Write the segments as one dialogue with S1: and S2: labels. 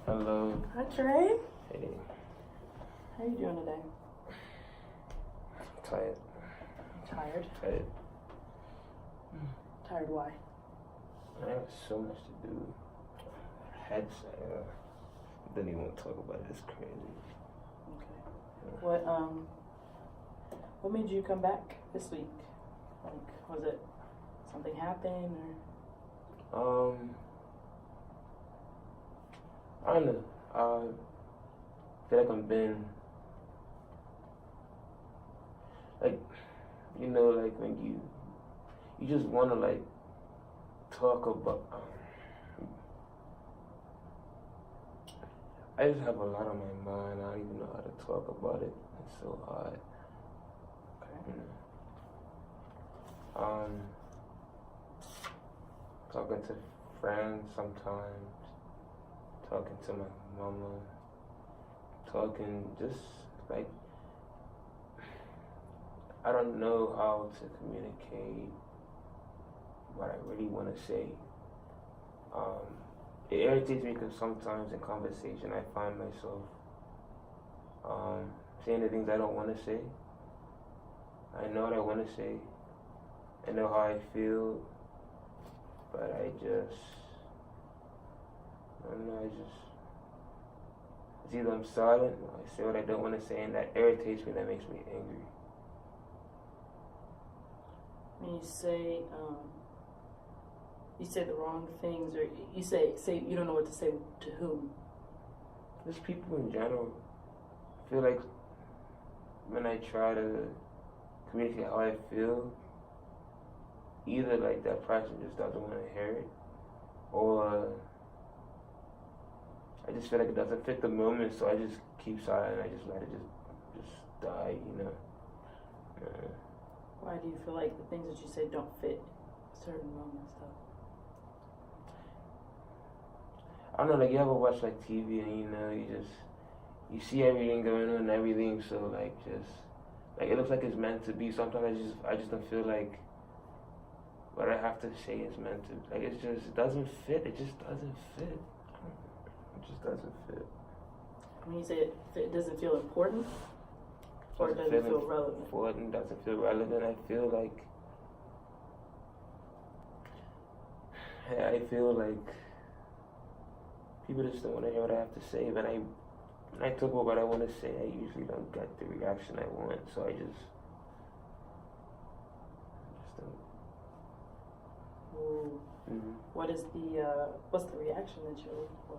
S1: Hello.
S2: Hi, Trey.
S1: Hey.
S2: How you doing today?
S1: Tired.
S2: Tired.
S1: Tired.
S2: Tired why?
S1: I have so much to do. Didn't even want to talk about it. It's crazy.
S2: Okay. What made you come back this week? Like, was it something happened or?
S1: I don't know. I feel like I'm been like, like when you just want to like talk about. I just have a lot on my mind. I don't even know how to talk about it. It's so hard.
S2: Okay.
S1: Talking to friends sometimes. Talking to my mama. Talking just like I don't know how to communicate what I really want to say. It irritates me because sometimes in conversation I find myself saying the things I don't want to say. I know what I want to say. I know how I feel, but I don't know, it's either I'm silent or I say what I don't want to say, and that irritates me, that makes me angry.
S2: When you say the wrong things, or you say you don't know what to say to whom?
S1: Just people in general. I feel like when I try to communicate how I feel, either like that person just doesn't want to hear it, or I just feel like it doesn't fit the moment, so I just keep silent. I just let it just die,
S2: Why do you feel like the things that you say don't fit certain moments, though?
S1: I don't know, like you ever watch like TV and you see everything going on and everything, so like it looks like it's meant to be. Sometimes I just don't feel like what I have to say is meant to. Like it doesn't fit. It just doesn't fit. It just doesn't fit.
S2: When you say it doesn't feel important, or does it feel relevant?
S1: Important, doesn't feel relevant. I feel like people just don't want to hear what I have to say. When I talk about what I want to say, I usually don't get the reaction I want. So I just don't.
S2: Ooh.
S1: Mm-hmm.
S2: What's the reaction that you're looking for?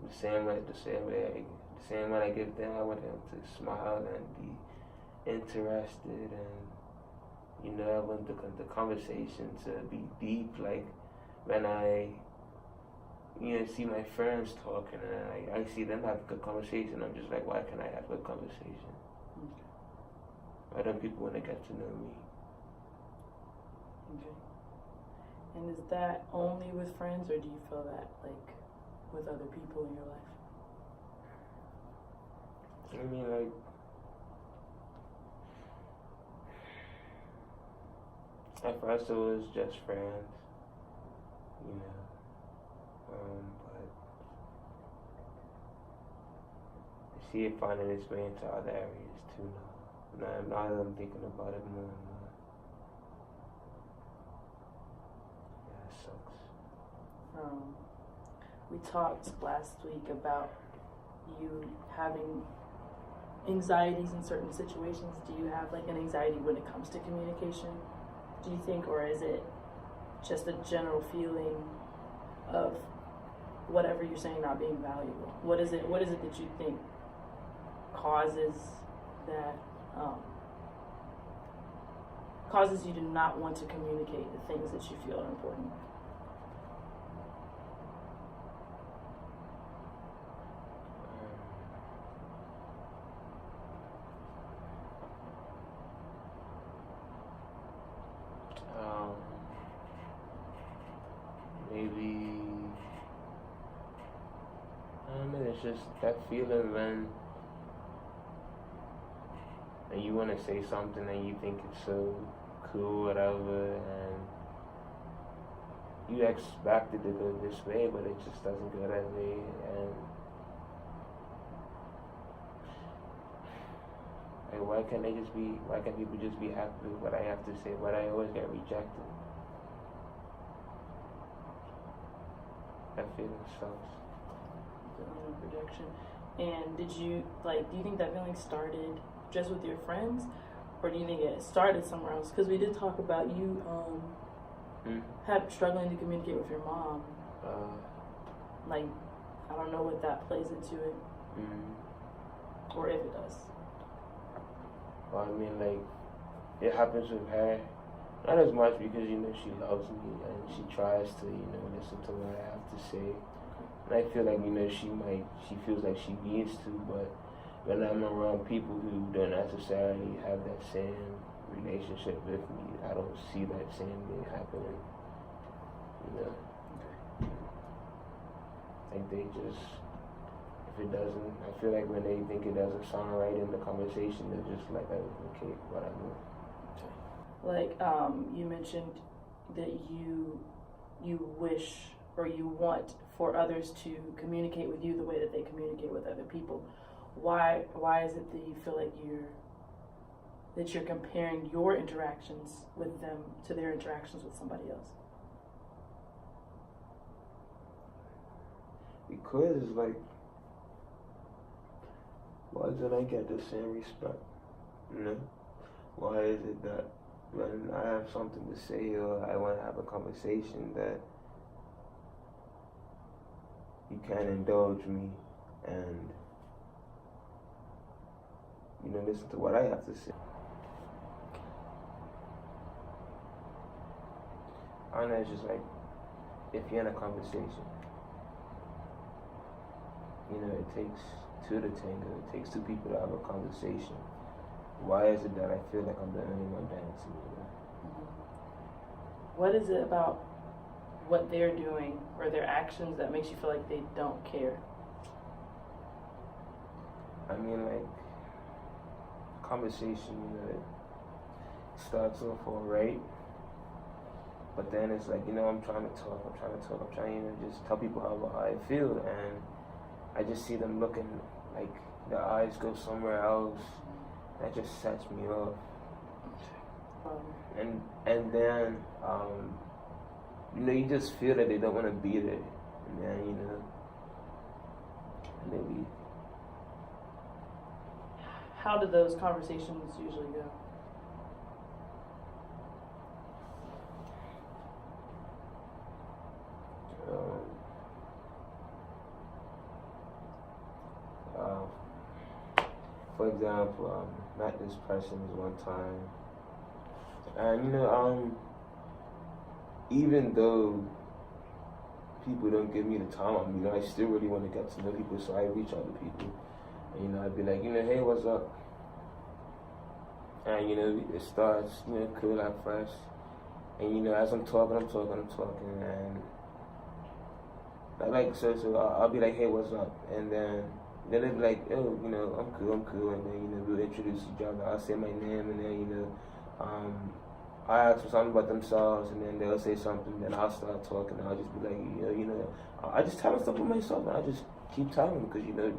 S1: The same way I give them. I want them to smile and be interested, and I want the conversation to be deep. Like when I see my friends talking and I see them have a good conversation, I'm just like, why can't I have a good conversation?
S2: Okay.
S1: Why don't people want to get to know me?
S2: Okay. And is that only with friends, or do you feel that like with other people in your life?
S1: I mean, like, at first it was just friends, but I see it finding its way into other areas too now. Now that I'm thinking about it more and more. Yeah, it sucks.
S2: We talked last week about you having anxieties in certain situations. Do you have like an anxiety when it comes to communication, do you think, or is it just a general feeling of whatever you're saying not being valuable? What is it that you think causes that causes you to not want to communicate the things that you feel are important?
S1: Maybe I don't know. It's just that feeling when you want to say something and you think it's so cool, whatever, and you expect it to go this way, but it just doesn't go that way. And like, why can't they just be? Why can't people just be happy with what I have to say? But I always get rejected. That feeling sucks.
S2: Feeling of rejection. And did you do you think that feeling started just with your friends, or do you think it started somewhere else? Because we did talk about you had struggling to communicate with your mom. Like, I don't know what that plays into it, or if it does.
S1: Well, I mean, like, it happens with her. Not as much because, she loves me and she tries to, listen to what I have to say. And I feel like, she feels like she needs to, but when I'm around people who don't necessarily have that same relationship with me, I don't see that same thing happening. Like they just, if it doesn't, I feel like when they think it doesn't sound right in the conversation, they're just like, okay, whatever.
S2: Like, you mentioned that you wish or you want for others to communicate with you the way that they communicate with other people. Why is it that you feel like you're comparing your interactions with them to their interactions with somebody else?
S1: Because it's like, why don't I get the same respect? Why is it that when I have something to say or I want to have a conversation that you can't indulge me and listen to what I have to say? I don't know, it's just like, if you're in a conversation, it takes two to tango, it takes two people to have a conversation. Why is it that I feel like I'm the only one dancing?
S2: What is it about what they're doing or their actions that makes you feel like they don't care?
S1: I mean, like, conversation, it starts off all right, but then it's like, I'm trying to just tell people how I feel, and I just see them looking like their eyes go somewhere else. That just sets me off. And then you just feel that they don't want to be there, and then and they leave.
S2: How do those conversations usually go?
S1: For example, met this person one time, and even though people don't give me the time, I still really want to get to know people, so I reach out to people, and I'd be like, hey, what's up? And it starts, cool at first, and as I'm talking, and I'll be like, hey, what's up? And then they'll be like, oh, I'm cool, and then, we'll introduce each other. I'll say my name, and then, I ask for something about themselves, and then they'll say something, then I'll start talking, and I'll just be like, I just tell them stuff about myself, and I just keep telling them, because,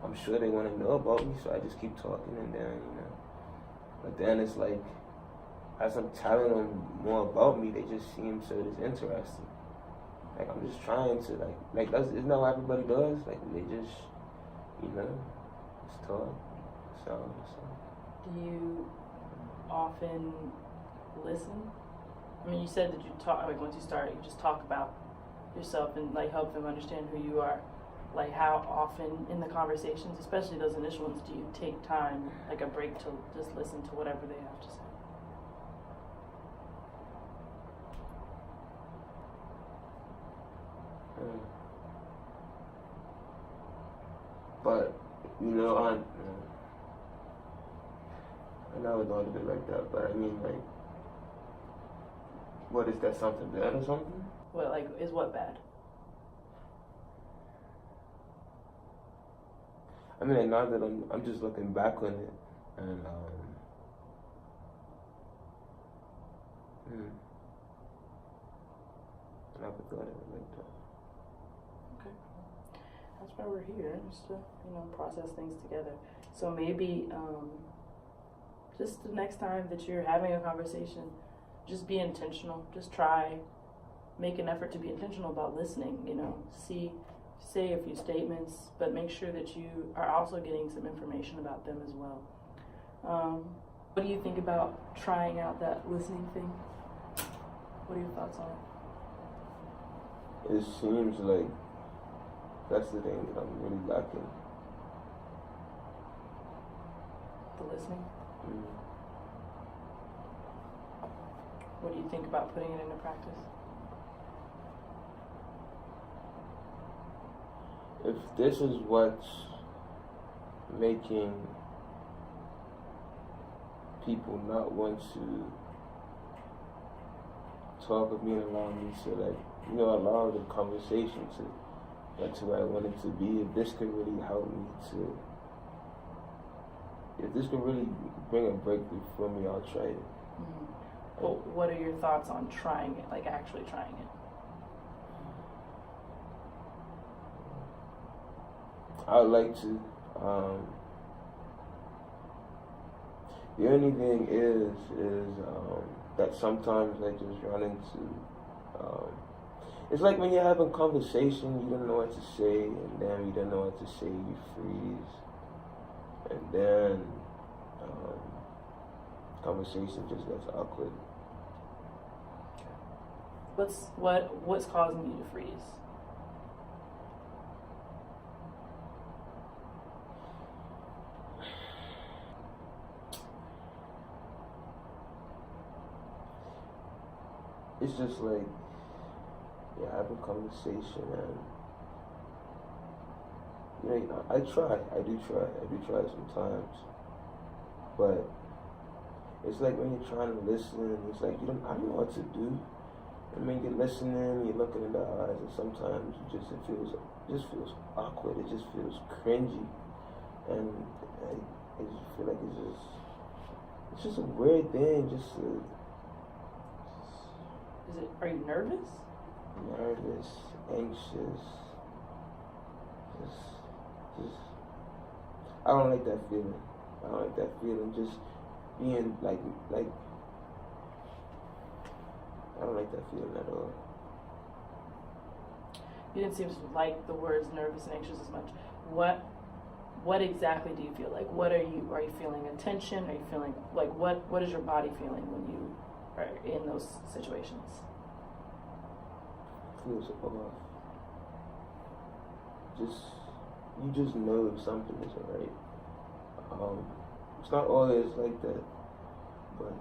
S1: I'm sure they want to know about me, so I just keep talking, and then, but then it's like, as I'm telling them more about me, they just seem so disinterested. Like, I'm just trying to, isn't that what everybody does? Like, they just, just talk. So.
S2: Do you often listen? I mean, you said that you talk, once you start, you just talk about yourself and, help them understand who you are. Like, how often in the conversations, especially those initial ones, do you take time, like a break, to just listen to whatever they have to say?
S1: But, I never thought of it like that, but I mean, like, what is that, something bad or something?
S2: What, is what bad?
S1: I mean, now that I'm just looking back on it, and, never thought of it like that.
S2: Okay. That's why we're here, just to, process things together. So maybe just the next time that you're having a conversation, just be intentional. Just make an effort to be intentional about listening, say a few statements, but make sure that you are also getting some information about them as well. What do you think about trying out that listening thing? What are your thoughts on it?
S1: It seems like that's the thing that I'm really lacking.
S2: The listening?
S1: Mm.
S2: What do you think about putting it into practice?
S1: If this is what's making people not want to talk with me and allow me to allow the conversation to get to where I want it to be, if this could really help me if this could really bring a breakthrough for me, I'll try it.
S2: Mm-hmm. Well, what are your thoughts on trying it, like actually trying it?
S1: I would like to. The only thing is that sometimes I just run into. It's like when you're having conversation, you don't know what to say, and then you don't know what to say, you freeze, and then conversation just gets awkward.
S2: What's causing you to freeze?
S1: It's just like you're having conversation, and I do try sometimes, but it's like when you're trying to listen, it's like I don't know what to do. And when you're listening, you're looking in the eyes, and sometimes it just feels awkward. It just feels cringy, and I just feel like it's just a weird thing.
S2: Are you nervous?
S1: Nervous, anxious. Just. I don't like that feeling. Just being like. I don't like that feeling at all.
S2: You didn't seem to like the words nervous and anxious as much. What exactly do you feel like? Are you feeling a tension? Are you feeling like what is your body feeling when you are in those situations?
S1: Feels off. You just know if something isn't right. It's not always like that, but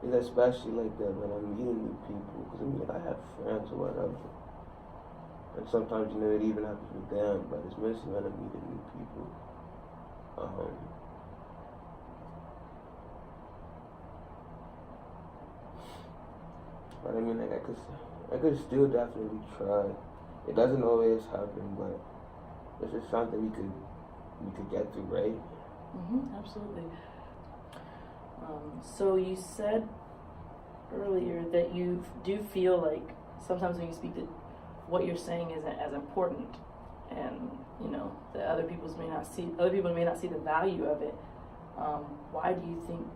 S1: it's especially like that when I'm meeting new people. Because I have friends or whatever, and sometimes it even happens with them. But it's mostly when I'm meeting new people. But I could still definitely try. It doesn't always happen, but this is something we could get through, right?
S2: Absolutely. So you said earlier that you do feel like sometimes when you speak that what you're saying isn't as important, and that other people may not see the value of it. Why do you think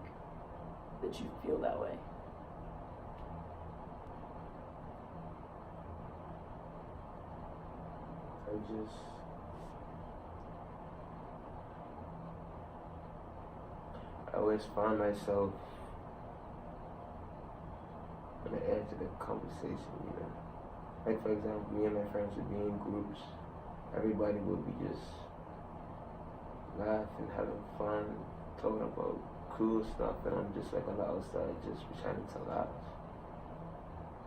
S2: that you feel that way?
S1: I always find myself on the edge of the conversation, Like, for example, me and my friends would be in groups. Everybody would be just laughing, having fun, talking about cool stuff, and I'm just like on the outside just pretending to laugh.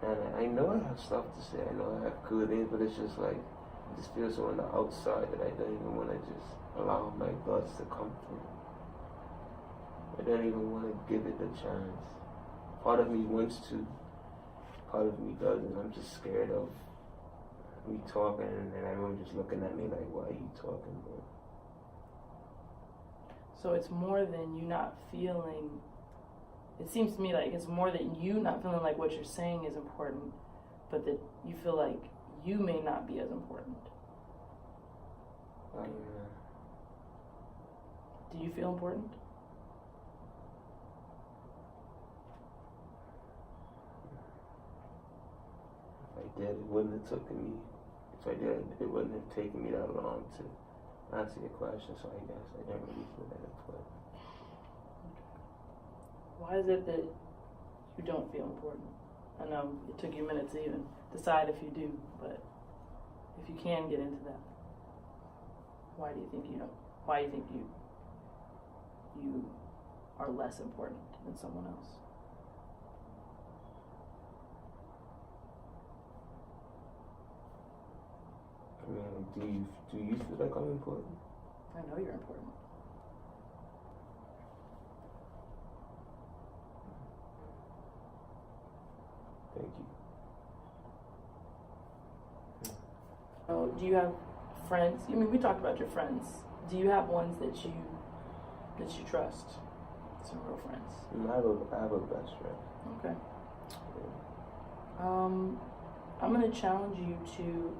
S1: And I know I have stuff to say, I know I have cool things, but it's just like, it just feels so on the outside that I don't even want to just allow my thoughts to come through. I don't even want to give it a chance. Part of me wants to, part of me doesn't. I'm just scared of me talking and everyone just looking at me like, why are you talking, bro?
S2: So it's more than you not feeling, it seems to me like it's more that you not feeling like what you're saying is important, but that you feel like you may not be as important. Do you feel important?
S1: If I did, it wouldn't have taken me. If I did, it wouldn't have taken me that long to answer your question. So I guess I didn't really feel that important.
S2: Why is it that you don't feel important? I know it took you minutes to even decide if you do, but if you can get into that, why do you think you don't? Why do you think you are less important than someone else?
S1: I mean, do you feel like I'm important?
S2: I know you're important.
S1: Thank you.
S2: Oh, do you have friends? I mean, we talked about your friends. Do you have ones that you trust? Some real friends.
S1: I have a best friend.
S2: Okay.
S1: Yeah.
S2: I'm gonna challenge you to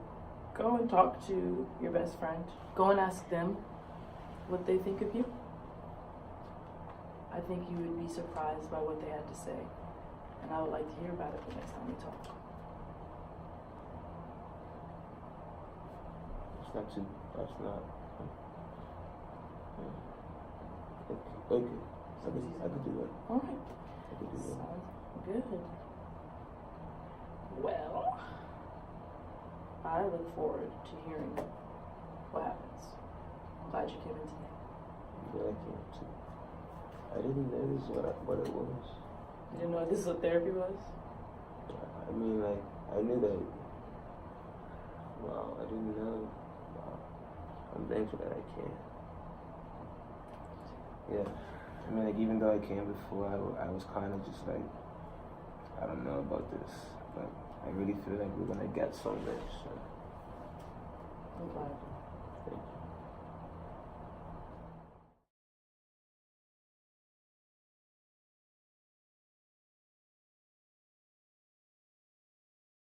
S2: go and talk to your best friend. Go and ask them what they think of you. I think you would be surprised by what they had to say, and I would like to hear about it the next time we talk.
S1: That's not. Okay. I could do that.
S2: All right.
S1: I could do that.
S2: Sounds good. Well, I look forward to hearing what happens. I'm glad you came in today.
S1: Yeah, I came too. I didn't know this is what it was.
S2: You didn't know what this is what therapy was?
S1: I mean, like, I knew that. Wow, I didn't know. Wow. I'm thankful that I can. Yeah. I mean, like, even though I came before, I was kind of just like, I don't know about this, but I really feel like we're gonna get somewhere. So.
S2: I'm glad.
S1: Thank you.